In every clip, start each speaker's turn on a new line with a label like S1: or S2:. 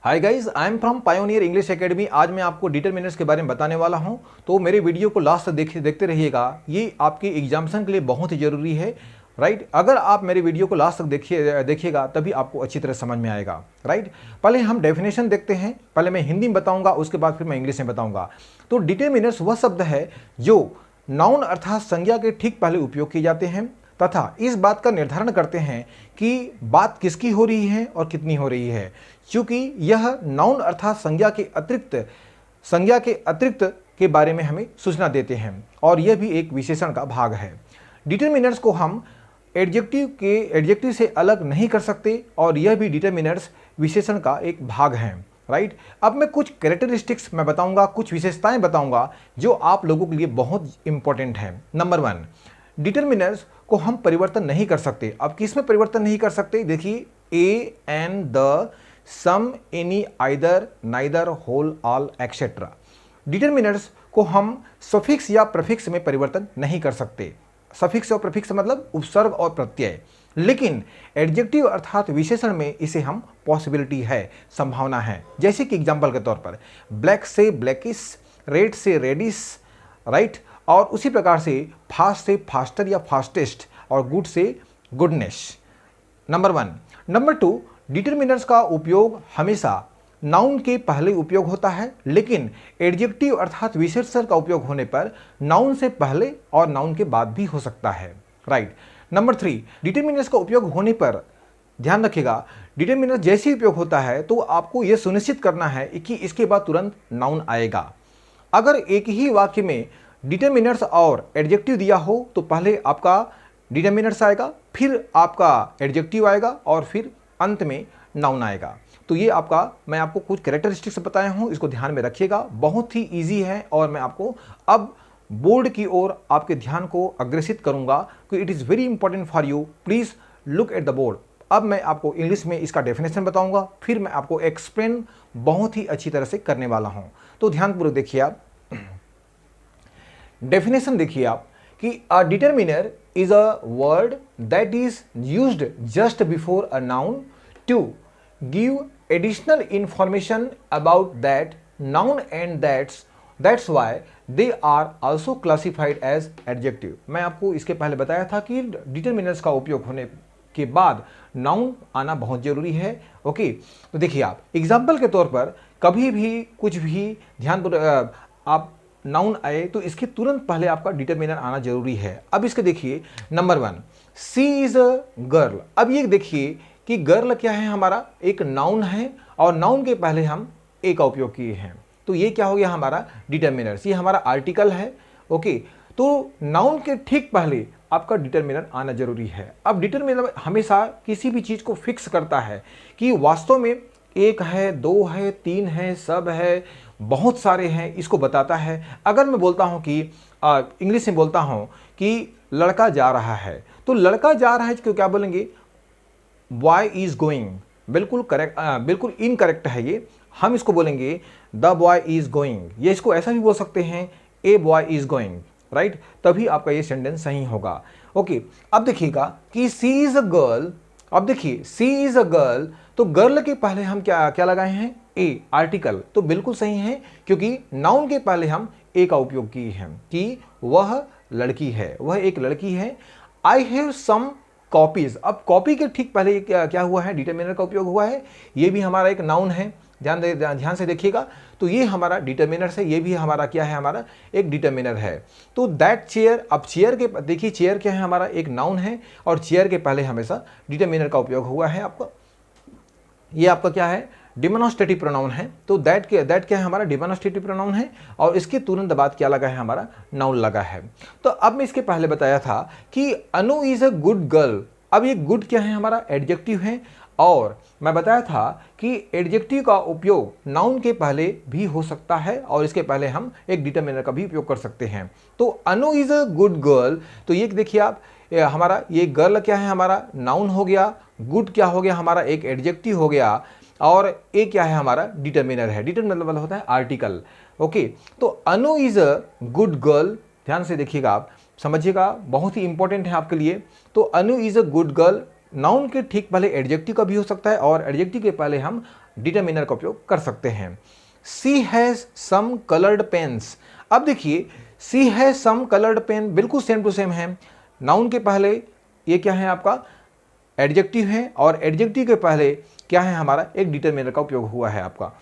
S1: Hi guys, I am from pioneer English academy. आज मैं आपको डिटरमिनर्स के बारे में बताने वाला हूं, तो मेरे वीडियो को लास्ट तक देखते रहिएगा। ये आपके एग्जामिनेशन के लिए बहुत ही ज़रूरी है, राइट। अगर आप मेरे वीडियो को लास्ट तक देखिएगा तभी आपको अच्छी तरह समझ में आएगा, राइट। पहले हम डेफिनेशन देखते हैं। पहले मैं हिंदी में बताऊंगा, उसके बाद फिर मैं इंग्लिश में बताऊंगा। तो डिटरमिनर्स वह शब्द है जो नाउन अर्थात संज्ञा के ठीक पहले उपयोग किए जाते हैं तथा इस बात का निर्धारण करते हैं कि बात किसकी हो रही है और कितनी हो रही है। क्योंकि यह नाउन अर्थात संज्ञा के अतिरिक्त के बारे में हमें सूचना देते हैं और यह भी एक विशेषण का भाग है। डिटरमिनर्स को हम एडजेक्टिव से अलग नहीं कर सकते और यह भी डिटरमिनर्स विशेषण का एक भाग है, राइट। अब मैं कुछ कैरेक्टरिस्टिक्स मैं बताऊंगा, कुछ विशेषताएं बताऊंगा जो आप लोगों के लिए बहुत इंपॉर्टेंट है। नंबर 1, डिटरमिनर्स को हम परिवर्तन नहीं कर सकते। अब किस में परिवर्तन नहीं कर सकते? देखिए, a, an, the, some, any, either, neither, whole, all, etcetera. Determiners को हम सफिक्स या प्रफिक्स में परिवर्तन नहीं कर सकते। सफिक्स और प्रफिक्स मतलब उपसर्ग और प्रत्यय। लेकिन एडजेक्टिव अर्थात विशेषण में इसे हम पॉसिबिलिटी है, संभावना है। जैसे कि एग्जांपल के तौर पर ब्लैक से ब्लैकिश, रेड से रेडिश, राइट। और उसी प्रकार से फास्ट से फास्टर या फास्टेस्ट और गुड से गुडनेस। नंबर 1। नंबर 2, डिटरमिनर्स का उपयोग हमेशा नाउन के पहले उपयोग होता है, लेकिन एडजेक्टिव अर्थात विशेषण का उपयोग होने पर नाउन से पहले और नाउन के बाद भी हो सकता है, राइट। नंबर 3, डिटरमिनर्स का उपयोग होने पर ध्यान रखिएगा, डिटरमिनर जैसे उपयोग होता है तो आपको यह सुनिश्चित करना है कि इसके बाद तुरंत नाउन आएगा। अगर एक ही वाक्य में डिटरमिनर्स और एडजेक्टिव दिया हो तो पहले आपका डिटरमिनर्स आएगा, फिर आपका एडजेक्टिव आएगा और फिर अंत में नाउन आएगा। तो ये मैं आपको कुछ कैरेक्टरिस्टिक्स बताया हूँ, इसको ध्यान में रखिएगा। बहुत ही इजी है और मैं आपको अब बोर्ड की ओर आपके ध्यान को अग्रसित करूंगा कि it is very important for you, please look at the board. अब मैं आपको इंग्लिश में इसका डेफिनेशन बताऊंगा, फिर मैं आपको एक्सप्लेन बहुत ही अच्छी तरह से करने वाला हूँ। तो ध्यानपूर्वक देखिए आप। डेफिनेशन देखिए आप कि a determiner is a word that is used just before a noun to give additional information about that noun and that's why they are also classified as adjective. मैं आपको इसके पहले बताया था कि डिटरमिनर्स का उपयोग होने के बाद नाउन आना बहुत जरूरी है, ओके। तो देखिए आप एग्जाम्पल के तौर पर कभी भी कुछ भी आप नाउन आए तो इसके तुरंत पहले आपका डिटरमिनर आना जरूरी है। अब इसके देखिए, number 1, she is a girl. अब ये देखिए कि गर्ल क्या है, हमारा एक नाउन है और नाउन के पहले हम ए का उपयोग किए हैं, तो ये क्या हो गया हमारा डिटरमिनर। ये हमारा आर्टिकल है, ओके। तो नाउन के ठीक पहले आपका डिटरमिनर आना जरूरी है। अब डिटरमिनर हमेशा किसी भी चीज को फिक्स करता है कि वास्तव में एक है, दो है, तीन है, सब है, बहुत सारे हैं, इसको बताता है। अगर मैं बोलता हूं कि इंग्लिश में बोलता हूं कि लड़का जा रहा है, तो लड़का जा रहा है क्यों क्या बोलेंगे? Boy is going. बिल्कुल करेक्ट, बिल्कुल इनकरेक्ट है ये। हम इसको बोलेंगे द बॉय इज गोइंग। ये इसको ऐसा भी बोल सकते हैं, a boy is going, right. तभी आपका ये सेंटेंस सही होगा, ओके। अब देखिएगा कि सी इज अ गर्ल। अब देखिए सी इज अ गर्ल, तो गर्ल के पहले हम क्या लगाए हैं? ए, आर्टिकल। तो बिल्कुल सही है क्योंकि नाउन के पहले हम ए का उपयोग किए हैं कि वह लड़की है, वह एक लड़की है। I have some copies. अब कॉपी के ठीक पहले क्या हुआ है? डिटरमिनर का उपयोग हुआ है। ये भी हमारा एक नाउन है, ध्यान से देखिएगा। तो ये हमारा डिटरमिनर है, ये भी हमारा क्या है? हमारा एक डिटरमिनर है। तो दैट चेयर। अब चेयर के देखिए, चेयर क्या है? हमारा एक नाउन है और चेयर के पहले हमेशा डिटरमिनर का उपयोग हुआ है। आपका ये आपका क्या है? डिमोन्स्ट्रेटिव प्रोनाउन है। तो दैट क्या है? हमारा डिमोन्स्ट्रेटिव प्रोनाउन है और इसके तुरंत बाद क्या लगा है? हमारा नाउन लगा है। तो अब मैं इसके पहले बताया था कि अनु इज अ गुड गर्ल। अब ये गुड क्या है? हमारा एडजेक्टिव है और मैं बताया था कि एडजेक्टिव का उपयोग नाउन के पहले भी हो सकता है और इसके पहले हम एक डिटरमिनर का भी उपयोग कर सकते हैं। तो Anu is a good girl, तो ये देखिए आप, हमारा ये गर्ल क्या है? हमारा नाउन हो गया। गुड क्या हो गया? हमारा एक एडजेक्टिव हो गया और ए क्या है? हमारा डिटरमिनर है। डिटरमिनर मतलब होता है आर्टिकल, ओके। तो Anu is a good girl, ध्यान से देखिएगा आप, समझिएगा, बहुत ही इंपॉर्टेंट है आपके लिए। तो Anu is a good girl noun के ठीक पहले एडजेक्टिव का भी हो सकता है और एडजेक्टिव के पहले हम डिटरमिनर का उपयोग कर सकते हैं। सी हैज़ सम कलर्ड पेन्स। अब देखिए सी हैज़ सम कलर्ड पेन बिल्कुल सेम टू सेम है। नाउन के पहले ये क्या है आपका एडजेक्टिव है और एडजेक्टिव के पहले क्या है हमारा एक डिटरमिनर का उपयोग हुआ है आपका।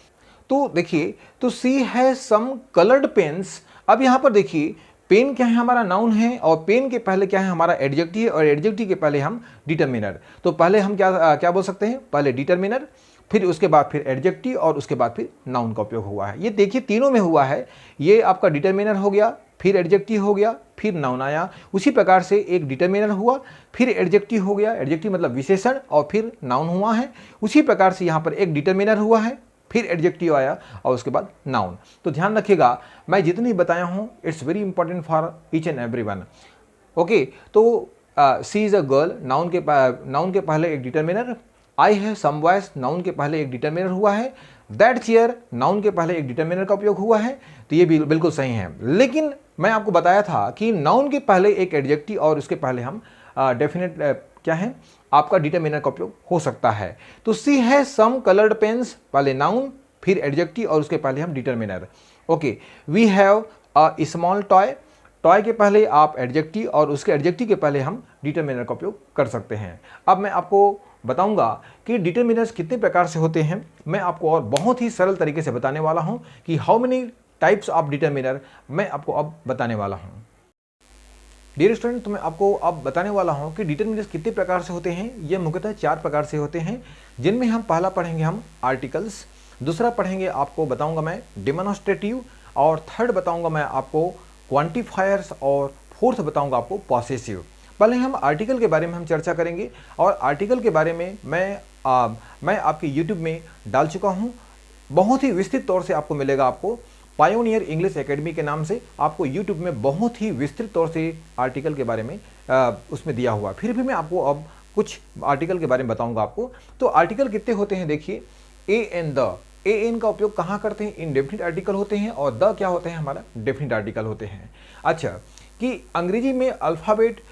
S1: तो देखिए तो सी हैज़ सम कलर्ड पेन्स। अब यहाँ पर देखिए पेन क्या है हमारा नाउन है और पेन के पहले क्या है हमारा एडजेक्टिव है और एडजेक्टिव के पहले हम डिटरमिनर। तो पहले हम क्या बोल सकते हैं, पहले डिटरमिनर, फिर उसके बाद फिर एडजेक्टिव और उसके बाद फिर नाउन का उपयोग हुआ है। ये देखिए तीनों में हुआ है, ये आपका डिटरमिनर हो गया, फिर एडजेक्टिव हो गया, फिर नाउन आया। उसी प्रकार से एक डिटरमिनर हुआ, फिर एडजेक्टिव हो गया, एडजेक्टिव मतलब विशेषण, और फिर नाउन हुआ है। उसी प्रकार से यहाँ पर एक डिटरमिनर हुआ है, फिर एडजेक्टिव आया और उसके बाद नाउन। तो ध्यान रखिएगा मैं जितनी बताया हूँ it's very important for each and every one. Okay, तो she is a girl, noun के पहले एक determiner. I have some voice, noun के पहले एक डिटरमिनर हुआ है। दैट चेयर, नाउन के पहले एक डिटरमिनर का उपयोग हुआ है। तो ये भी बिल्कुल सही है, लेकिन मैं आपको बताया था कि नाउन के पहले एक एडजेक्टिव और उसके पहले हम डेफिनेट क्या है आपका डिटरमिनर का उपयोग हो सकता है। तो she has some coloured pens, पहले नाउन, फिर एडजेक्टिव और उसके पहले हम determiner. Okay, we have a small toy, toy के पहले आप एडजेक्टिव और उसके एडजेक्टिव के पहले हम डिटरमिनर का उपयोग कर सकते हैं। अब मैं आपको बताऊंगा कि डिटरमिनर्स कितने प्रकार से होते हैं। मैं आपको और बहुत ही सरल तरीके से बताने वाला हूं कि how many types of determiner मैं आपको अब बताने वाला हूं। डियर स्टूडेंट, तो मैं आपको अब बताने वाला हूं कि डिटरमिनर्स कितने प्रकार से होते हैं। ये मुख्यतः 4 प्रकार से होते हैं, जिनमें हम पहला पढ़ेंगे हम आर्टिकल्स, दूसरा पढ़ेंगे आपको बताऊंगा मैं डेमोन्स्ट्रेटिव, और थर्ड बताऊंगा मैं आपको क्वांटिफायर्स, और फोर्थ बताऊंगा आपको पॉसेसिव। पहले हम आर्टिकल के बारे में हम चर्चा करेंगे, और आर्टिकल के बारे में मैं आपके यूट्यूब में डाल चुका हूं। बहुत ही विस्तृत तौर से आपको मिलेगा, आपको पायोनियर इंग्लिश एकेडमी के नाम से आपको यूट्यूब में बहुत ही विस्तृत तौर से आर्टिकल के बारे में उसमें दिया हुआ। फिर भी मैं आपको अब कुछ आर्टिकल के बारे में बताऊंगा आपको। तो आर्टिकल कितने होते हैं देखिए, a an the, A N का उपयोग कहाँ करते हैं, इनडेफिनिट आर्टिकल होते हैं, और द क्या होते हैं हमारा डेफिनिट आर्टिकल होते हैं। अच्छा, कि अंग्रेजी में अल्फ़ाबेट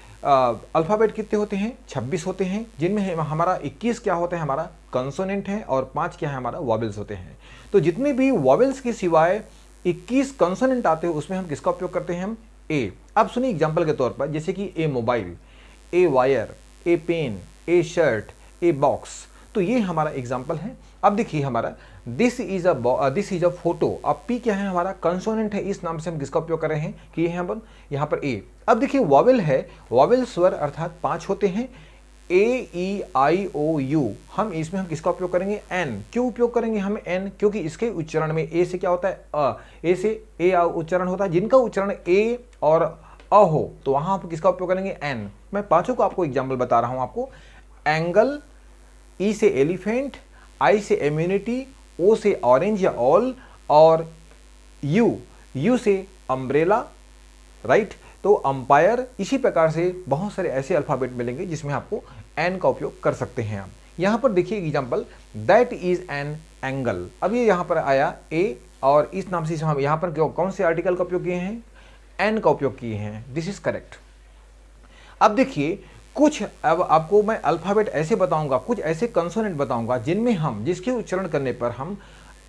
S1: कितने होते हैं, 26 होते हैं, जिनमें हमारा 21 क्या होता है हमारा कंसोनेंट है, और 5 क्या है हमारा वॉवेल्स होते हैं। तो जितने भी वॉवेल्स के सिवाय 21 कंसोनेंट आते हैं उसमें हम किसका उपयोग करते हैं, हम ए। अब सुनिए एग्जांपल के तौर पर, जैसे कि a mobile, a wire, a pen, a shirt, a box. तो ये हमारा एग्जांपल है। अब देखिए हमारा दिस इज अ फोटो। अब पी क्या है हमारा कंसोनेंट है, इस नाम से हम किसका उपयोग कर रहे हैं कि यहाँ पर ए। अब देखिए वॉवेल है, वॉवेल स्वर अर्थात 5 होते हैं, ए ई आई ओ यू। हम इसमें हम किसका उपयोग करेंगे, एन। क्यों उपयोग करेंगे हम एन, क्योंकि इसके उच्चारण में ए से क्या होता है अ, ए से ए उच्चारण होता है, जिनका उच्चारण ए और अ हो तो वहां हम किसका उपयोग करेंगे, एन। मैं 5 को आपको एग्जाम्पल बता रहा हूं आपको। एंगल, ई से एलिफेंट, आई से इम्यूनिटी, ओ से ऑरेंज या ऑल, और यू से अम्ब्रेला, राइट। तो अंपायर। इसी प्रकार से बहुत सारे ऐसे अल्फाबेट मिलेंगे जिसमें आपको एन का उपयोग कर सकते हैं आप। यहां पर देखिए example, that is an angle. अब ये यहां पर आया ए, और इस नाम से हम यहां पर कौन से आर्टिकल का उपयोग किए हैं, एन का उपयोग किए हैं। This is correct. अब देखिए कुछ, अब आपको मैं अल्फाबेट ऐसे बताऊंगा, कुछ ऐसे कंसोनेंट बताऊंगा जिनमें हम जिसके उच्चारण करने पर हम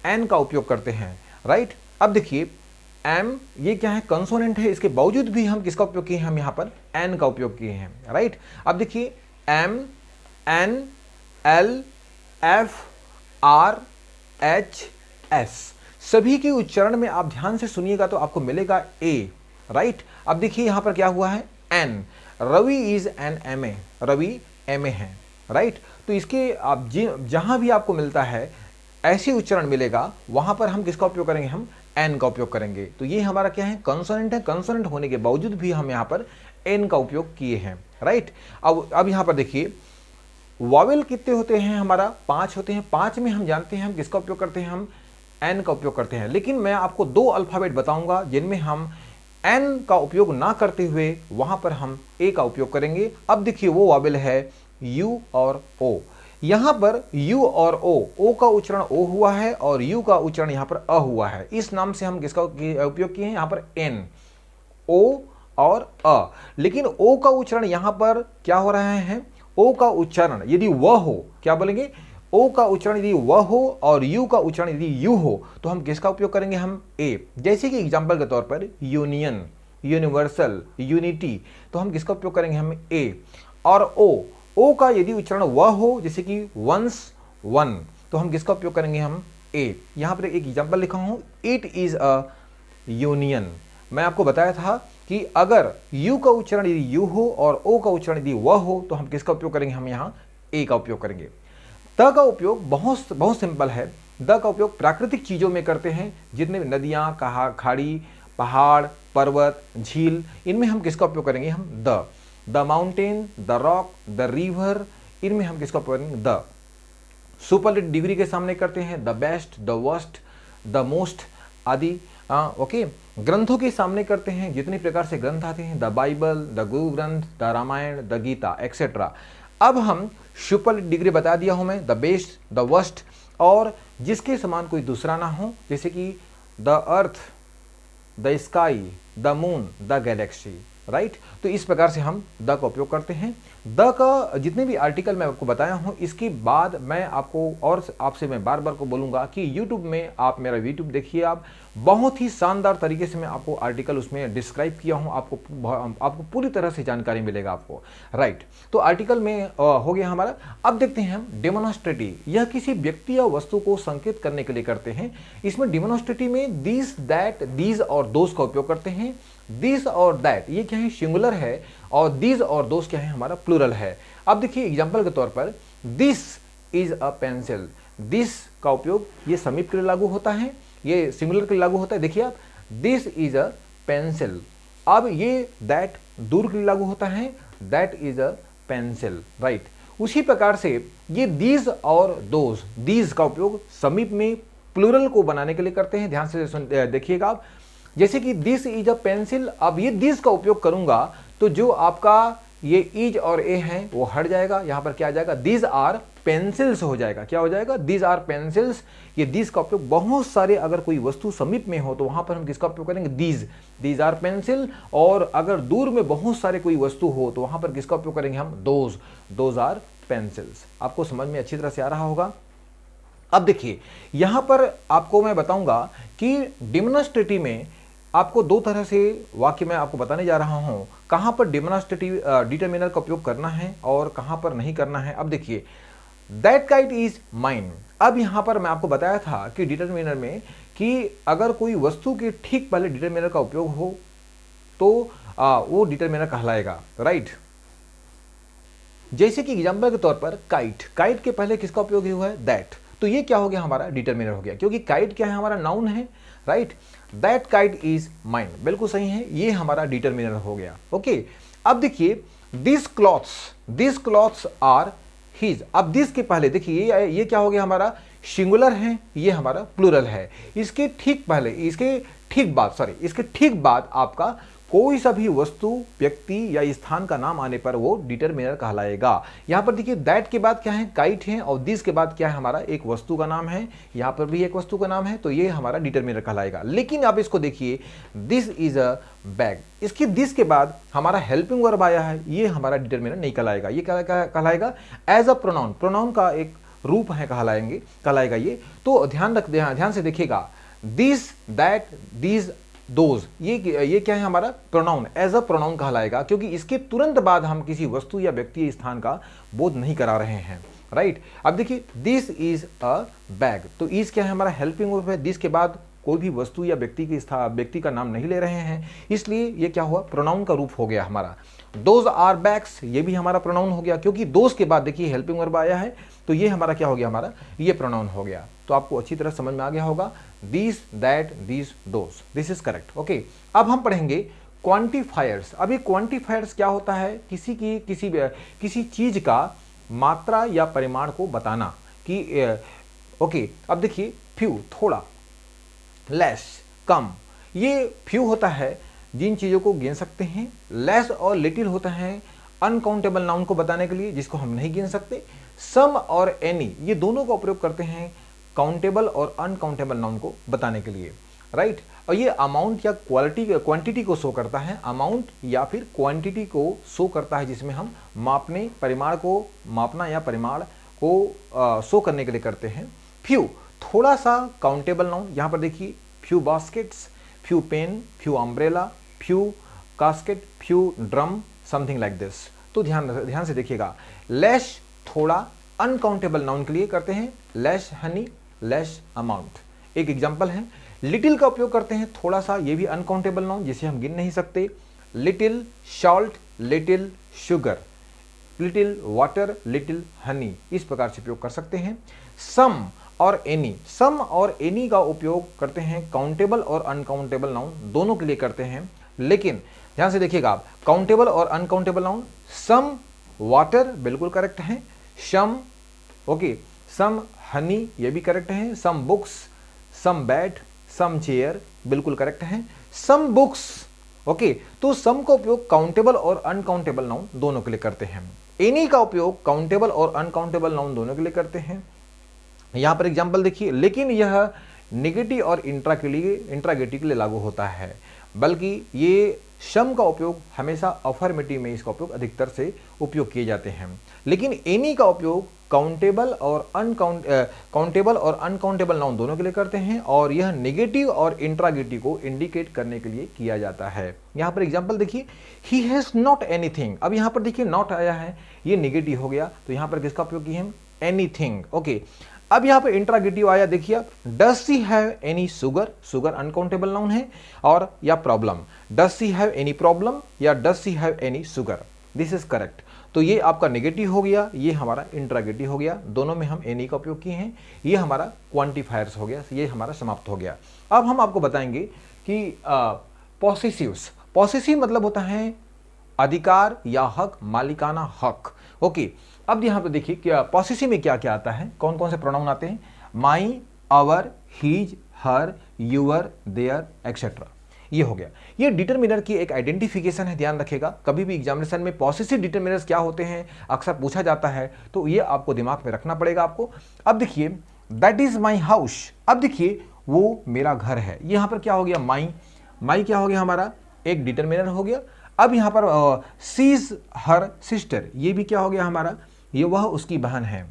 S1: एन का उपयोग करते हैं, राइट। अब देखिए एम, ये क्या है कंसोनेंट है, इसके बावजूद भी हम किसका उपयोग किए हैं, हम यहाँ पर एन का उपयोग किए हैं, राइट। अब देखिए M, N, L, F, R, H, S, सभी के उच्चारण में आप ध्यान से सुनिएगा तो आपको मिलेगा ए, राइट। अब देखिए यहाँ पर क्या हुआ है, N. Ravi is an M A, Ravi M A है, राइट। तो इसके आप जहां भी आपको मिलता है ऐसे उच्चारण मिलेगा, वहां पर हम किसका उपयोग करेंगे, हम एन का उपयोग करेंगे। तो ये हमारा क्या है, कंसोनेंट है। कंसोनेंट होने के बावजूद भी हम यहाँ पर एन का उपयोग किए हैं, राइट। अब यहाँ पर देखिए वॉवेल कितने होते हैं, हमारा 5 होते हैं। 5 में हम जानते हैं हम किसका उपयोग करते हैं, हम एन का उपयोग करते हैं। लेकिन मैं आपको 2 अल्फाबेट बताऊंगा जिनमें हम एन का उपयोग ना करते हुए वहां पर हम ए का उपयोग करेंगे। अब देखिए वो वॉवेल है यू और ओ। यहां पर यू और ओ का उच्चारण ओ हुआ है और यू का उच्चारण यहां पर अ हुआ है। इस नाम से हम किसका उपयोग किए हैं, यहां पर एन, ओ और अ। लेकिन ओ का उच्चारण यहां पर क्या हो रहा है, ओ का उच्चारण यदि वह हो, क्या बोलेंगे, ओ का उच्चारण यदि वह हो और यू का उच्चारण यदि यू हो तो हम किसका उपयोग करेंगे, हम ए। जैसे कि एग्जांपल के तौर पर यूनियन, यूनिवर्सल, यूनिटी, तो हम किसका उपयोग करेंगे, हम ए। और ओ का यदि उच्चारण वह हो, जैसे कि वंस, वन, तो हम किसका उपयोग करेंगे, हम ए। यहां पर एक एग्जांपल लिखा हूं, इट इज अ यूनियन। मैं आपको बताया था कि अगर यू का उच्चारण यदि यू हो और ओ का उच्चारण यदि वह हो तो हम किसका उपयोग करेंगे, हम यहां ए का उपयोग करेंगे। द का उपयोग बहुत बहुत सिंपल है। द का उपयोग प्राकृतिक चीजों में करते हैं, जितने नदियां, खाड़ी, पहाड़, पर्वत, झील, इनमें हम किसका उपयोग करेंगे, हम the mountain, the rock, the river, इनमें हम किसका उपयोग करेंगे, द। सुपरलेटिव डिग्री के सामने करते हैं the best, the worst, the most आदि। ओके, ग्रंथों के सामने करते हैं, जितने प्रकार से ग्रंथ आते हैं, the Bible, the Guru Granth, the Ramayan, the Gita, etcetera. अब हम सुपरलेटिव डिग्री बता दिया हूं मैं, द बेस्ट, द वर्स्ट, और जिसके समान कोई दूसरा ना हो, जैसे कि the earth, the sky, the moon, the Galaxy, right. तो इस प्रकार से हम द का उपयोग करते हैं। द का जितने भी आर्टिकल मैं आपको बताया हूं, इसके बाद मैं आपको और आपसे मैं बार बार को बोलूंगा कि YouTube में आप मेरा YouTube देखिए, आप बहुत ही शानदार तरीके से मैं आपको आर्टिकल उसमें डिस्क्राइब किया हूं, आपको पूरी तरह से जानकारी मिलेगा आपको, राइट। तो आर्टिकल में हो गया हमारा। अब देखते हैं हम डेमोन्स्ट्रेटिव। यह किसी व्यक्ति या वस्तु को संकेत करने के लिए करते हैं। इसमें डेमोन्स्ट्रेटिव में दिस, दैट, दीज और दोस का उपयोग करते हैं। दिस और दैट ये क्या है, सिंगुलर है, और दीज और दोस क्या है, हमारा प्लूरल है। अब देखिए एग्जांपल के तौर पर, this is a pencil. This का उपयोग ये समीप के लिए लागू होता है, ये सिंगुलर के लिए लागू होता है। देखिए आप, दिस इज अ पेंसिल। अब ये दैट दूर के लिए लागू होता है, that is a pencil, right. उसी प्रकार से ये दीज और दोस, दीज का उपयोग समीप में प्लूरल को बनाने के लिए करते हैं। ध्यान से देखिएगा आप, जैसे कि दिस इज अ पेंसिल। अब ये दिस का उपयोग करूंगा तो जो आपका ये इज और ए है वो हट जाएगा, यहां पर क्या आ जाएगा, दीज आर पेंसिल्स हो जाएगा। क्या हो जाएगा, दीज आर पेंसिल्स। ये दीज का उपयोग बहुत सारे, अगर कोई वस्तु समीप में हो तो वहां पर हम किसका उपयोग करेंगे, दीज, दीज आर पेंसिल। और अगर दूर में बहुत सारे कोई वस्तु हो तो वहां पर किसका उपयोग करेंगे, हम दोज, दोज आर पेंसिल्स। आपको समझ में अच्छी तरह से आ रहा होगा। अब देखिए यहां पर आपको मैं बताऊंगा कि डेमोन्स्ट्रेटिव में आपको दो तरह से वाक्य मैं आपको बताने जा रहा हूं, कहां पर डेमोन्स्ट्रेटिव डिटरमिनर का उपयोग करना है और कहां पर नहीं करना है। अब देखिए, दैट काइट इज माइन। अब यहां पर मैं आपको बताया था कि डिटरमिनर में कि अगर कोई वस्तु के ठीक पहले डिटरमिनर का उपयोग हो तो वो डिटरमिनर कहलाएगा, राइट। जैसे कि एग्जांपल के तौर पर काइट, काइट के पहले किसका उपयोग हुआ है, दैट, तो ये क्या हो गया, हमारा डिटरमिनर हो गया, क्योंकि काइट क्या है, हमारा नाउन है, right. That kite is mine, बिल्कुल सही है, ये हमारा डिटरमिनर हो गया। ओके, अब देखिए दिस क्लॉथ्स आर हिज। अब दिस के पहले देखिए ये क्या हो गया, हमारा सिंगुलर है, ये हमारा प्लूरल है। इसके ठीक पहले, इसके ठीक बाद आपका कोई सा भी वस्तु, व्यक्ति या स्थान का नाम आने पर वो डिटरमिनर कहलाएगा। यहां पर देखिए दैट के बाद क्या है, काइट है, और दिस के बाद क्या है, हमारा एक वस्तु का नाम है, यहां पर भी एक वस्तु का नाम है, तो ये हमारा डिटरमिनर कहलाएगा। लेकिन आप इसको देखिए, दिस इज अ बैग, इसकी दिस के बाद हमारा हेल्पिंग वर्ब आया है, ये हमारा डिटरमिनर नहीं कहलाएगा। ये क्या कहलाएगा, एज अ प्रोनाउन, प्रोनाउन का एक रूप है, कहलाएगा ये। तो ध्यान से देखिएगा, दिस, दैट, दीज, दोज, ये क्या है, हमारा प्रोनाउन, एज अ प्रोनाउन कहलाएगा, क्योंकि इसके तुरंत बाद हम किसी वस्तु या व्यक्ति स्थान का बोध नहीं करा रहे हैं, राइट। अब देखिए दिस इज अ बैग, तो इज क्या है, हमारा हेल्पिंग वर्ब है, दिस के बाद कोई भी वस्तु या व्यक्ति का नाम नहीं ले रहे हैं, इसलिए ये क्या हुआ, प्रोनाउन का रूप हो गया हमारा। दोज आर बैग्स, ये भी हमारा प्रोनाउन हो गया, क्योंकि दोज के बाद देखिए हेल्पिंग वर्ब आया है, तो ये हमारा क्या हो गया, हमारा ये प्रोनाउन हो गया। तो आपको अच्छी तरह समझ में आ गया होगा, this, that, this, those, this is correct. Okay, अब हम पढ़ेंगे क्वांटिफायर्स। अब ये क्वांटिफायर्स क्या होता है, किसी चीज का मात्रा या परिमाण को बताना कि ओके। अब देखिए फ्यू, थोड़ा, लेस, कम, ये फ्यू होता है जिन चीजों को गिन सकते हैं, लेस और लिटिल होता है अनकाउंटेबल नाउन को बताने के लिए जिसको हम नहीं गिन सकते। सम और एनी, ये दोनों का उपयोग करते हैं काउंटेबल और अनकाउंटेबल नाउन को बताने के लिए। राइट। और ये अमाउंट या क्वांटिटी को शो करता है, अमाउंट या फिर क्वांटिटी को शो करता है, जिसमें हम मापने परिमाण को मापना या परिमाण को शो करने के लिए करते हैं। फ्यू थोड़ा सा काउंटेबल नाउन, यहाँ पर देखिए few baskets, few pen, few umbrella, few casket, few drum, something like this. तो ध्यान से देखिएगा, लेस थोड़ा अनकाउंटेबल नाउन के लिए करते हैं, लेस हनी, लेस अमाउंट। एक एग्जांपल है, लिटिल का उपयोग करते हैं थोड़ा सा, ये भी अनकाउंटेबल नाउन जिसे हम गिन नहीं सकते, little salt, little sugar, little water, little Honey, इस प्रकार से उपयोग कर सकते हैं। सम और एनी, सम और एनी का उपयोग करते हैं काउंटेबल और अनकाउंटेबल नाउन दोनों के लिए करते हैं, लेकिन ध्यान से देखिएगा आप, काउंटेबल और अनकाउंटेबल नाउन, सम वाटर बिल्कुल करेक्ट है, सम ओके, सम हनी ये भी करेक्ट है, सम बुक्स, सम बैट, सम चेयर बिल्कुल करेक्ट है, सम बुक्स ओके। तो सम का उपयोग काउंटेबल और अनकाउंटेबल नाउन दोनों के लिए करते हैं, एनी का उपयोग काउंटेबल और अनकाउंटेबल नाउन दोनों के लिए करते हैं। यहां पर एग्जांपल देखिए, लेकिन यह नेगेटिव और इंट्रागेटिव के लिए लागू होता है, बल्कि ये सम का उपयोग हमेशा अफर्मेटिव में इसका उपयोग अधिकतर से उपयोग किए जाते हैं, लेकिन एनी का उपयोग काउंटेबल और अनकाउंटेबल नाउन दोनों के लिए करते हैं, और यह नेगेटिव और इंट्रागेटिव को इंडिकेट करने के लिए किया जाता है। यहां पर एग्जांपल देखिए, ही हैज नॉट एनीथिंग, अब यहां पर देखिए नॉट आया है, ये नेगेटिव हो गया, तो यहां पर किसका उपयोग किए हम, एनीथिंग ओके। अब यहां पर इंट्रागेटिव आया, देखिए does she have any sugar, sugar uncountable noun है, और या problem, does she have any problem या does she have any sugar, this is correct. तो ये आपका नेगेटिव हो गया, ये हमारा इंट्रागेटिव हो गया, दोनों में हम एनी का उपयोग किए हैं, ये हमारा क्वांटिफायर्स हो गया, ये हमारा समाप्त हो गया। अब हम आपको बताएंगे कि पॉसेसिव्स, पॉसेसिव मतलब होता है अधिकार या हक, मालिकाना हक ओके। अब यहां पर देखिए क्या पॉसेसिव में क्या क्या आता है, कौन कौन से प्रोनाउन आते हैं, my, our, his, her, your, their etcetera, ये हो गया। ये डिटरमिनर की एक आइडेंटिफिकेशन है, ध्यान रखिएगा, कभी भी एग्जामिनेशन में पॉसेसिव डिटरमिनर्स क्या होते हैं अक्सर पूछा जाता है, तो ये आपको दिमाग में रखना पड़ेगा आपको। अब देखिए दैट इज माई हाउस, अब देखिए वो मेरा घर है, यहां पर क्या हो गया, माई, माई क्या हो गया हमारा, एक डिटरमिनर हो गया। अब यहां पर सीज हर सिस्टर, ये भी क्या हो गया हमारा, ये वह उसकी बहन है।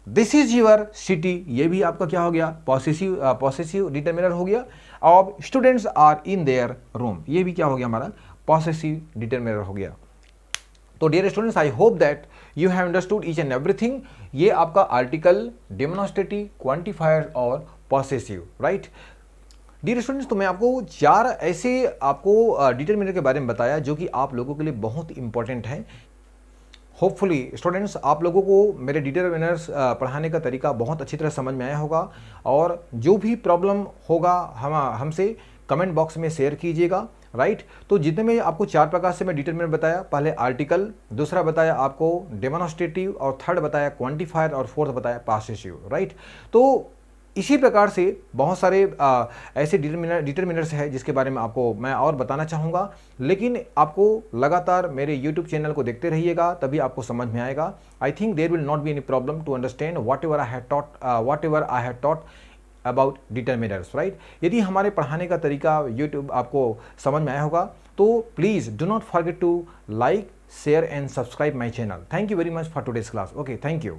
S1: दिस इज यूर सिटी, ये भी आपका क्या हो गया, पॉसेसिव डिटरमिनर हो गया। अब students are in their room, ये भी क्या हो गया हमारा, पॉसेसिव डिटरमिनर हो गया। तो dear students, I hope that you have understood each and everything. ये आपका आर्टिकल, डेमोन्स्ट्रेटिव, क्वांटिफायर और पॉसेसिव, राइट। डियर स्टूडेंट्स, तो मैं आपको 4 ऐसे आपको डिटरमिनर के बारे में बताया जो कि आप लोगों के लिए बहुत इंपॉर्टेंट है। होपफुली स्टूडेंट्स आप लोगों को मेरे डिटरमिनर्स पढ़ाने का तरीका बहुत अच्छी तरह समझ में आया होगा, और जो भी प्रॉब्लम होगा हमसे कमेंट बॉक्स में शेयर कीजिएगा, राइट। तो जितने में आपको 4 प्रकार से मैं डिटरमिनर बताया, पहले आर्टिकल, दूसरा बताया आपको डेमोन्स्ट्रेटिव, और थर्ड बताया क्वांटिफायर, और फोर्थ बताया पॉसेसिव, राइट। तो इसी प्रकार से बहुत सारे ऐसे डिटरमिनर्स है जिसके बारे में आपको मैं और बताना चाहूँगा, लेकिन आपको लगातार मेरे यूट्यूब चैनल को देखते रहिएगा, तभी आपको समझ में आएगा। I think there will not be any problem to understand whatever I have taught about determiners, right. यदि हमारे पढ़ाने का तरीका यूट्यूब आपको समझ में आया होगा, तो please do not forget to like, share and subscribe my channel. Thank you very much for today's class, okay, thank you.